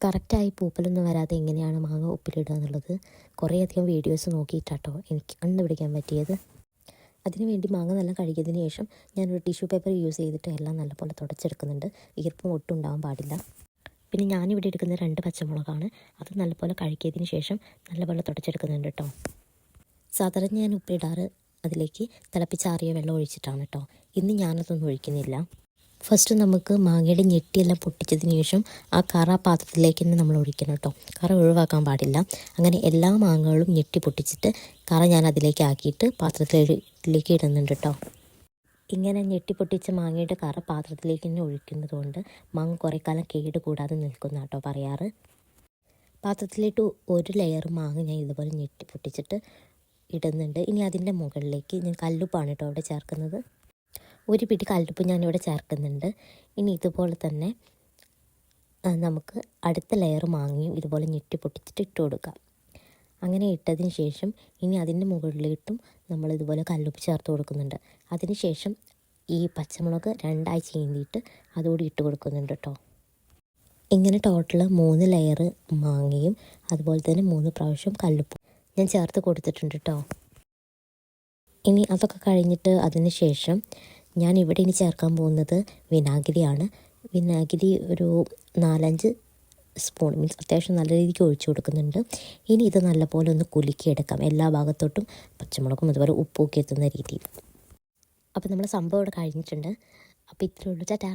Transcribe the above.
കറക്റ്റായി പൂപ്പലൊന്നും വരാതെ എങ്ങനെയാണ് മാങ്ങ ഉപ്പിലിടുക എന്നുള്ളത് കുറേയധികം വീഡിയോസ് നോക്കിയിട്ടാട്ടോ എനിക്ക് കണ്ടുപിടിക്കാൻ പറ്റിയത്. അതിനുവേണ്ടി മാങ്ങ നല്ല കഴുകിയതിന് ശേഷം ഞാനൊരു ടിഷ്യൂ പേപ്പർ യൂസ് ചെയ്തിട്ട് എല്ലാം നല്ലപോലെ തുടച്ചെടുക്കുന്നുണ്ട്. ഈർപ്പം ഒട്ടും ഉണ്ടാവാൻ പാടില്ല. പിന്നെ ഞാനിവിടെ എടുക്കുന്ന 2 പച്ചമുളകാണ്. അത് നല്ലപോലെ കഴുകിയതിന് ശേഷം നല്ലപോലെ തുടച്ചെടുക്കുന്നുണ്ട് കേട്ടോ. സാധാരണ ഞാൻ ഉപ്പിടാറ് അതിലേക്ക് തിളപ്പിച്ചാറിയ വെള്ളം ഒഴിച്ചിട്ടാണ് കേട്ടോ. ഇന്ന് ഞാനതൊന്നും ഒഴിക്കുന്നില്ല. ഫസ്റ്റ് നമുക്ക് മാങ്ങയുടെ ഞെട്ടിയെല്ലാം പൊട്ടിച്ചതിന് ശേഷം ആ കറ പാത്രത്തിലേക്ക് തന്നെ നമ്മൾ ഒഴിക്കണം കേട്ടോ. കറ ഒഴിവാക്കാൻ പാടില്ല. അങ്ങനെ എല്ലാ മാങ്ങകളും ഞെട്ടി പൊട്ടിച്ചിട്ട് കറ ഞാൻ അതിലേക്ക് ആക്കിയിട്ട് പാത്രത്തിലേക്ക് ഇടുന്നുണ്ട് കേട്ടോ. ഇങ്ങനെ ഞെട്ടി പൊട്ടിച്ച മാങ്ങയുടെ കറ പാത്രത്തിലേക്ക് തന്നെ ഒഴിക്കുന്നത് കൊണ്ട് മാങ്ങ കുറേ കാലം കേട് കൂടാതെ നിൽക്കുന്ന കേട്ടോ പറയാറ്. പാത്രത്തിലേക്ക് ഒരു ലെയർ മാങ്ങ ഞാൻ ഇതുപോലെ ഞെട്ടി പൊട്ടിച്ചിട്ട് ഇടുന്നുണ്ട്. ഇനി അതിൻ്റെ മുകളിലേക്ക് ഞാൻ കല്ലുപ്പാണ് കേട്ടോ അവിടെ ചേർക്കുന്നത്. ഒരു പിടി കല്ലുപ്പ് ഞാനിവിടെ ചേർക്കുന്നുണ്ട്. ഇനി ഇതുപോലെ തന്നെ നമുക്ക് അടുത്ത ലെയർ മാങ്ങയും ഇതുപോലെ ഞെട്ടി പൊട്ടിച്ചിട്ട് ഇട്ട് കൊടുക്കാം. അങ്ങനെ ഇട്ടതിന് ശേഷം ഇനി അതിൻ്റെ മുകളിലിട്ടും നമ്മളിതുപോലെ കല്ലുപ്പ് ചേർത്ത് കൊടുക്കുന്നുണ്ട്. അതിന് ശേഷം ഈ പച്ചമുളക് 2ആയി ചീന്തിയിട്ട് അതുകൂടി ഇട്ട് കൊടുക്കുന്നുണ്ട് കേട്ടോ. ഇങ്ങനെ ടോട്ടൽ 3 ലെയർ മാങ്ങയും അതുപോലെ തന്നെ 3 പ്രാവശ്യം കല്ലുപ്പും ഞാൻ ചേർത്ത് കൊടുത്തിട്ടുണ്ട് കേട്ടോ. ഇനി അതൊക്കെ കഴിഞ്ഞിട്ട് അതിന് ശേഷം ഞാനിവിടെ ഇനി ചേർക്കാൻ പോകുന്നത് വിനാഗിരിയാണ്. വിനാഗിരി ഒരു 4-5 സ്പൂൺ മീൻസ് അത്യാവശ്യം നല്ല രീതിക്ക് ഒഴിച്ചു കൊടുക്കുന്നുണ്ട്. ഇനി ഇത് നല്ലപോലെ ഒന്ന് കുലുക്കിയെടുക്കാം, എല്ലാ ഭാഗത്തോട്ടും പച്ചമുളകും അതുപോലെ ഉപ്പുമൊക്കെ എത്തുന്ന രീതിയിൽ. അപ്പോൾ നമ്മുടെ സംഭവം ഇവിടെ കഴിഞ്ഞിട്ടുണ്ട്. അപ്പോൾ ഇത്രയേ ഉള്ളൂ. ടാറ്റാ.